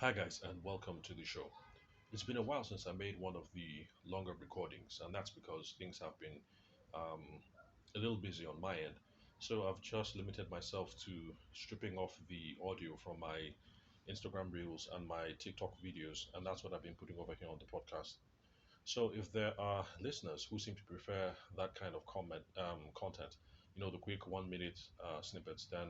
Hi, guys, and welcome to the show. It's been a while since I made one of the longer recordings, and that's because things have been um, a little busy on my end. So I've just limited myself to stripping off the audio from my Instagram reels and my TikTok videos, and that's what I've been putting over here on the podcast. So if there are listeners who seem to prefer that kind of content, the quick 1 minute snippets, then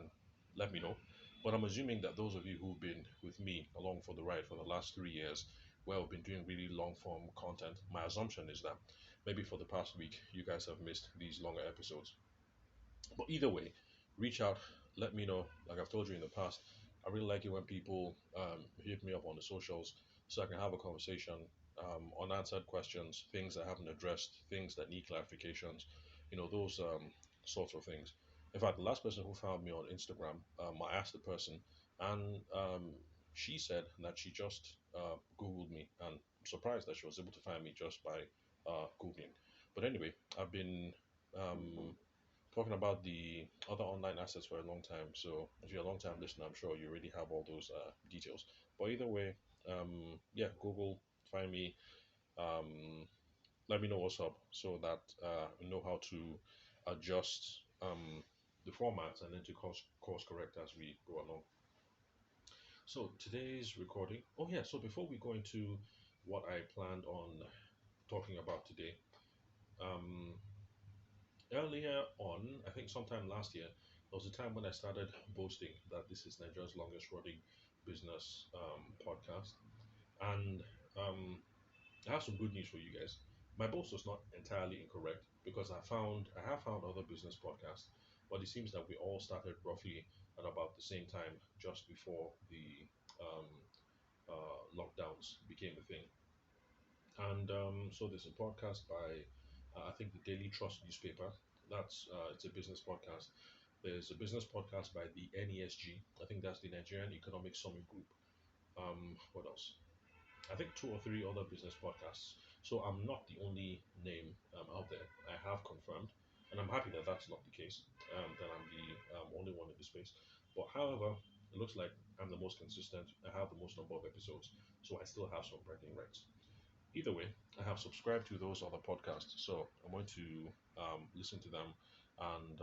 let me know. But I'm assuming that those of you who've been with me along for the ride for the last 3 years, well, we've been doing really long form content. My assumption is that maybe for the past week, you guys have missed these longer episodes. But either way, reach out, let me know. Like I've told you in the past, I really like it when people hit me up on the socials so I can have a conversation, unanswered questions, things I haven't addressed, things that need clarifications, those sorts of things. In fact, the last person who found me on Instagram, I asked the person, and she said that she just Googled me, and I'm surprised that she was able to find me just by Googling. But anyway, I've been um, talking about the other online assets for a long time. So if you're a long time listener, I'm sure you already have all those details. But either way, yeah, Google, find me, um, let me know what's up so that I know how to adjust the formats and then to course correct as we go along. So today's recording. Oh yeah. So before we go into what I planned on talking about today, um, earlier on, I think sometime last year, there was a time when I started boasting that this is Nigeria's longest running business podcast. And um, I have some good news for you guys. My boast was not entirely incorrect because I have found other business podcasts, but it seems that we all started roughly at about the same time, just before the um, lockdowns became a thing. And so there's a podcast by, I think, the Daily Trust newspaper. It's a business podcast. There's a business podcast by the NESG. I think that's the Nigerian Economic Summit Group. What else? I think two or three other business podcasts. So I'm not the only name out there. I have confirmed, and I'm happy that that's not the case. That I'm the only one in the space. But however, it looks like I'm the most consistent. I have the most number of episodes, so I still have some bragging rights. Either way, I have subscribed to those other podcasts, so I'm going to listen to them, and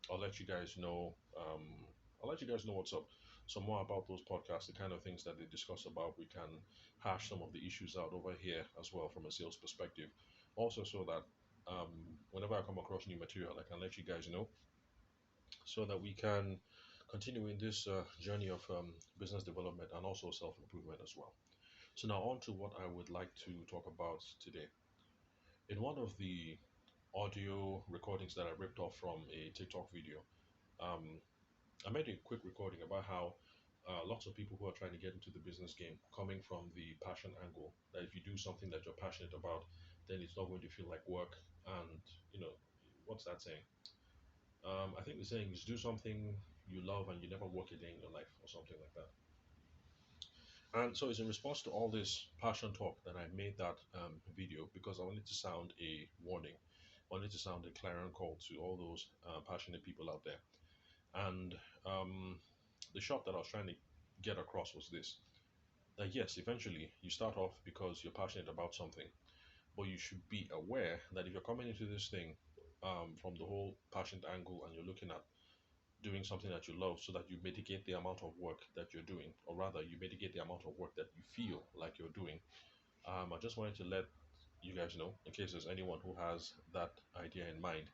I'll let you guys know. I'll let you guys know what's up. Some more about those podcasts, the kind of things that they discuss about. We can hash some of the issues out over here as well from a sales perspective. Also, so that whenever I come across new material, I can let you guys know, so that we can continue in this journey of business development and also self improvement as well. So now on to what I would like to talk about today. In one of the audio recordings that I ripped off from a TikTok video, um, I made a quick recording about how lots of people who are trying to get into the business game coming from the passion angle, that if you do something that you're passionate about, then it's not going to feel like work. And you know, what's that saying? I think the saying is do something you love and you never work a day in your life, or something like that. And so it's in response to all this passion talk that I made that video, because I wanted to sound a warning. I wanted to sound a clarion call to all those passionate people out there. And the shot that I was trying to get across was this: that yes, eventually you start off because you're passionate about something, but you should be aware that if you're coming into this thing from the whole passionate angle and you're looking at doing something that you love, so that you mitigate the amount of work that you're doing, or rather, you mitigate the amount of work that you feel like you're doing. I just wanted to let you guys know, in case there's anyone who has that idea in mind,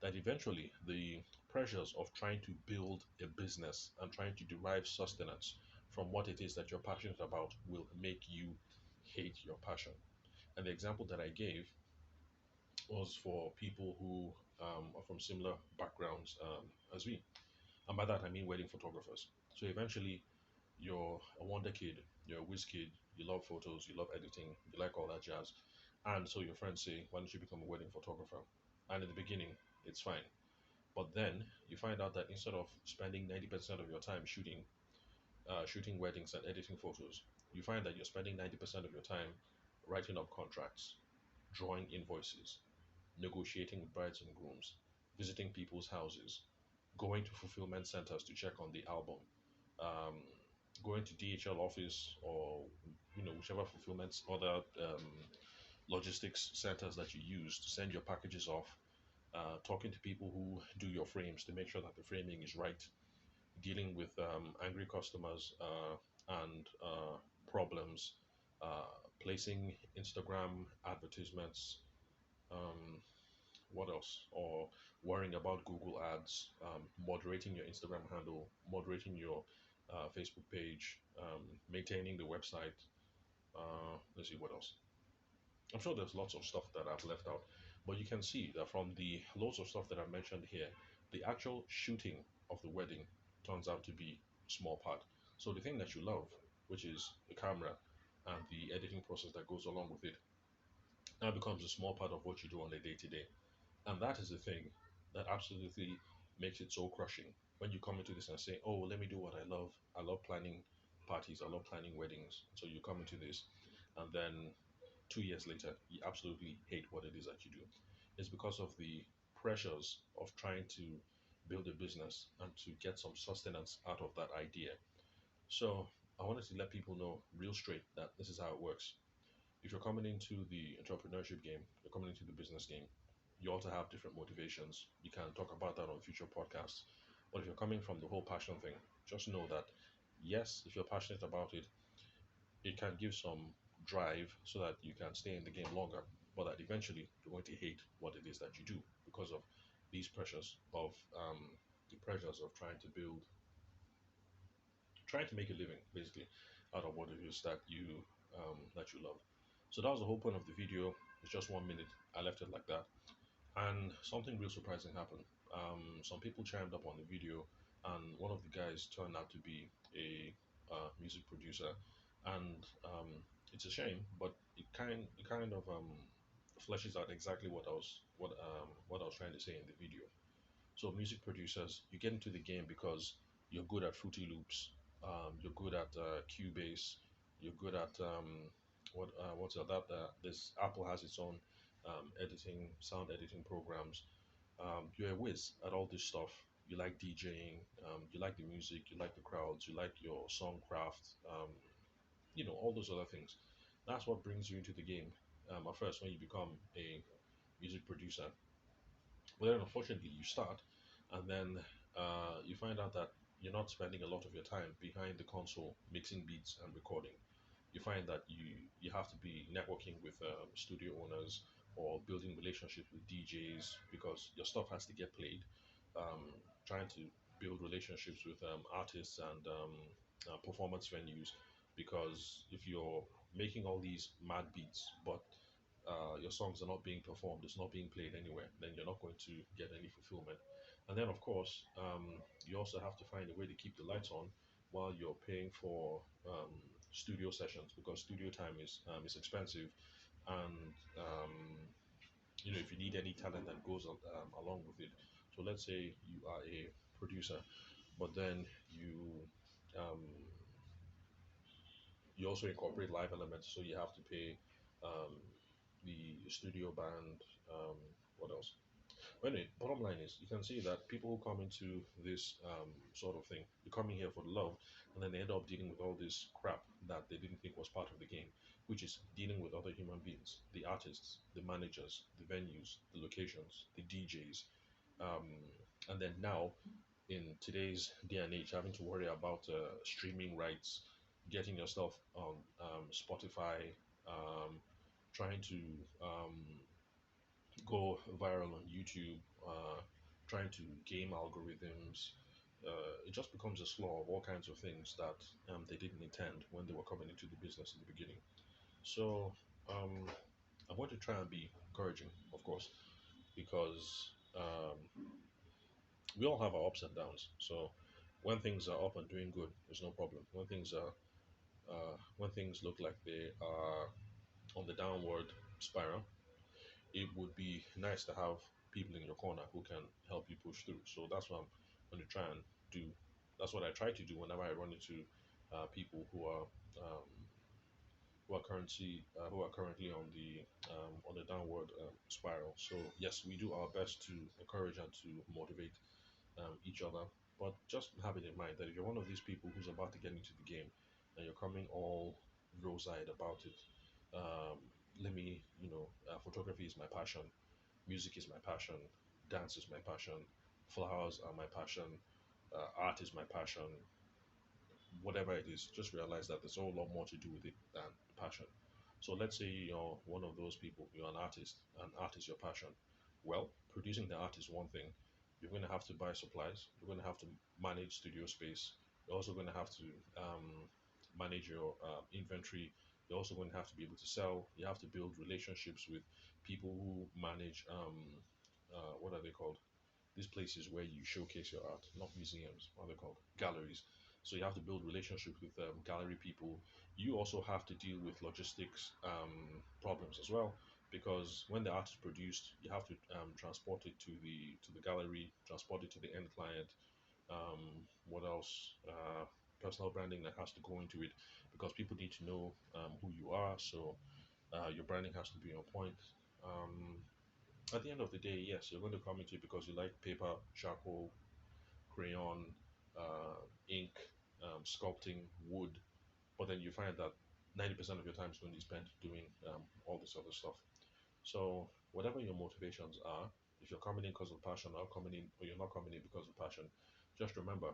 that eventually the pressures of trying to build a business and trying to derive sustenance from what it is that you're passionate about will make you hate your passion. And the example that I gave was for people who are from similar backgrounds as we. And by that, I mean wedding photographers. So eventually, you're a wonder kid, you're a whiz kid, you love photos, you love editing, you like all that jazz. And so your friends say, why don't you become a wedding photographer? And in the beginning, it's fine. But then you find out that instead of spending 90% of your time shooting weddings and editing photos, you find that you're spending 90% of your time writing up contracts, drawing invoices, negotiating with brides and grooms, visiting people's houses, going to fulfillment centers to check on the album, um, going to DHL office or whichever fulfillments other logistics centers that you use to send your packages off, talking to people who do your frames to make sure that the framing is right, dealing with angry customers and problems, placing Instagram advertisements, um, what else? Or worrying about Google Ads, moderating your Instagram handle, moderating your Facebook page, maintaining the website. Let's see what else. I'm sure there's lots of stuff that I've left out, but you can see that from the loads of stuff that I mentioned here, the actual shooting of the wedding turns out to be a small part. So the thing that you love, which is the camera and the editing process that goes along with it, now becomes a small part of what you do on a day to day. And that is the thing that absolutely makes it so crushing when you come into this and say, oh, let me do what I love. I love planning parties, I love planning weddings. So you come into this, and then 2 years later, you absolutely hate what it is that you do. It's because of the pressures of trying to build a business and to get some sustenance out of that idea. So I wanted to let people know real straight that this is how it works. If you're coming into the entrepreneurship game, you're coming into the business game, you also have different motivations. You can talk about that on future podcasts. But if you're coming from the whole passion thing, just know that yes, if you're passionate about it, it can give some drive so that you can stay in the game longer, but that eventually you're going to hate what it is that you do because of these pressures of the pressures of trying to make a living basically out of what it is that you love. So that was the whole point of the video. It's just 1 minute. I left it like that, and something real surprising happened. Some people chimed up on the video, and one of the guys turned out to be a music producer, and it's a shame, but it kind of fleshes out exactly what I was trying to say in the video. So music producers, you get into the game because you're good at Fruity Loops, you're good at Cubase, you're good at what's that? This Apple has its own sound editing programs. You're a whiz at all this stuff. You like DJing, you like the music, you like the crowds, you like your song craft, all those other things. That's what brings you into the game. At first, when you become a music producer, well, then unfortunately, you start, and then you find out that you're not spending a lot of your time behind the console mixing beats and recording. You find that you have to be networking with studio owners or building relationships with DJs because your stuff has to get played. Trying to build relationships with artists and performance venues because if you're making all these mad beats but your songs are not being performed, it's not being played anywhere, then you're not going to get any fulfillment. And then, of course, you also have to find a way to keep the lights on while you're paying for studio sessions because studio time is expensive. And if you need any talent that goes along with it. So let's say you are a producer, but then um, you also incorporate live elements, so you have to pay um, the studio band. What else? Well, anyway, bottom line is you can see that people who come into this sort of thing, they're coming here for the love, and then they end up dealing with all this crap that they didn't think was part of the game, which is dealing with other human beings, the artists, the managers, the venues, the locations, the DJs, um, and then now in today's day and age, having to worry about streaming rights, getting yourself on Spotify, trying to um, go viral on YouTube, trying to game algorithms. It just becomes a slaw of all kinds of things that they didn't intend when they were coming into the business in the beginning. So um, I'm going to try and be encouraging, of course, because we all have our ups and downs. So when things are up and doing good, there's no problem. When things look like they are on the downward spiral, it would be nice to have people in your corner who can help you push through. So that's what I'm going to try and do. That's what I try to do whenever I run into people um, who are currently on the downward spiral. So yes, we do our best to encourage and to motivate each other. But just have it in mind that if you're one of these people who's about to get into the game and you're coming all rose-eyed about it, um, let me, photography is my passion, music is my passion, dance is my passion, flowers are my passion, art is my passion, whatever it is, just realize that there's a whole lot more to do with it than passion. So let's say you're one of those people, you're an artist, and art is your passion. Well, producing the art is one thing. You're going to have to buy supplies. You're going to have to manage studio space. You're also going to have to manage your inventory. You're also going to have to be able to sell. You have to build relationships with people who manage, what are they called? These places where you showcase your art, not museums, what are they called? Galleries. So you have to build relationships with gallery people. You also have to deal with logistics problems as well, because when the art is produced, you have to transport it to the gallery, transport it to the end client. What else? Personal branding that has to go into it, because people need to know who you are. So your branding has to be on point. Um, at the end of the day, yes, you're going to come into it because you like paper, charcoal, crayon, ink, sculpting, wood, but then you find that 90% of your time is going to be spent doing all this other stuff. So, whatever your motivations are, if you're coming in because of passion or coming in or you're not coming in because of passion, just remember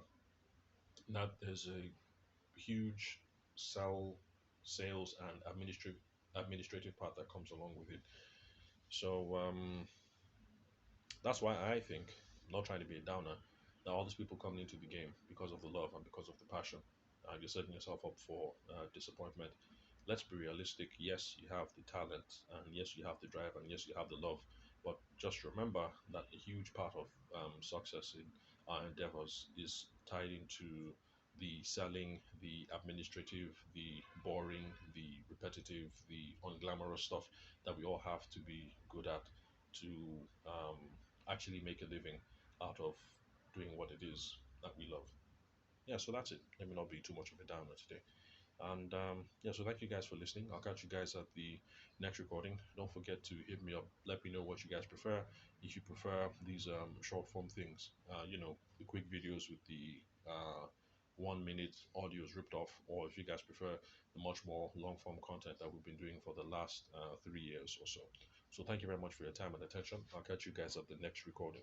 that there's a huge sales and administrative part that comes along with it. So, that's why I think, not trying to be a downer, that all these people coming into the game because of the love and because of the passion, you're setting yourself up for disappointment. Let's be realistic. Yes, you have the talent, and yes, you have the drive, and yes, you have the love. But just remember that a huge part of success in our endeavors is tied into the selling, the administrative, the boring, the repetitive, the unglamorous stuff that we all have to be good at to um, actually make a living out of doing what it is that we love. Yeah, so that's it. Let me not be too much of a downer today. And yeah, so thank you guys for listening. I'll catch you guys at the next recording. Don't forget to hit me up. Let me know what you guys prefer. If you prefer these short form things, the quick videos with the 1 minute audios ripped off, or if you guys prefer the much more long form content that we've been doing for the last 3 years or so. So thank you very much for your time and attention. I'll catch you guys at the next recording.